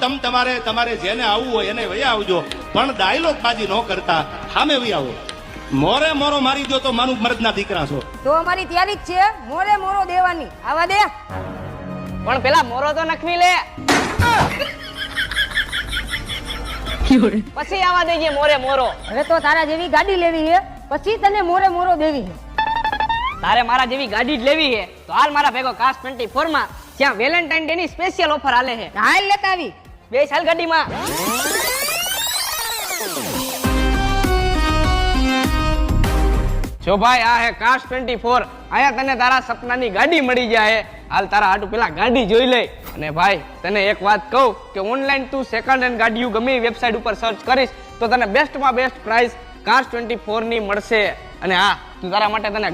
તમારે જેને આવવું હોય એને વયા આવજો, પણ ડાયલોગ બાજી ન કરતા, સામે વયા આવો. મોરે મોરો મારી દો તો માનું મર્દના દીકરા છો. તો અમારી તૈયારી જ છે મોરે મોરો દેવાની. આવા દે. પણ પેલા મોરો તો નખવી લે, પછી આવા દેજે મોરે મોરો. હવે તો તારા જેવી ગાડી લેવી છે, પછી તને મોરે મોરો દેવી છે. તારે મારા જેવી ગાડી જ લેવી છે તો હાલ મારા ભેગો કાસ્ટ 24 માં, ત્યાં વેલેન્ટાઇન ડે ની સ્પેશિયલ ઓફર આલે છે. હાલ લેતા આવી. બે સાલ ગાડીમાં. જો ભાઈ આ હે કાસ્ટ 24, આયા તને તારા સપનાની ગાડી મળી જાય. હાલ તારા હાટુ પેલા ગાડી જોઈ લે. અને ભાઈ તને એક વાત કહું કે ઓનલાઈન તું સેકન્ડ હેન્ડ ગાડીઓ ગમે એ વેબસાઇટ ઉપર સર્ચ કરીશ તો તને બેસ્ટમાં બેસ્ટ પ્રાઇસ કાસ્ટ 24 ની મળશે. અને હા, તું તારા માટે તને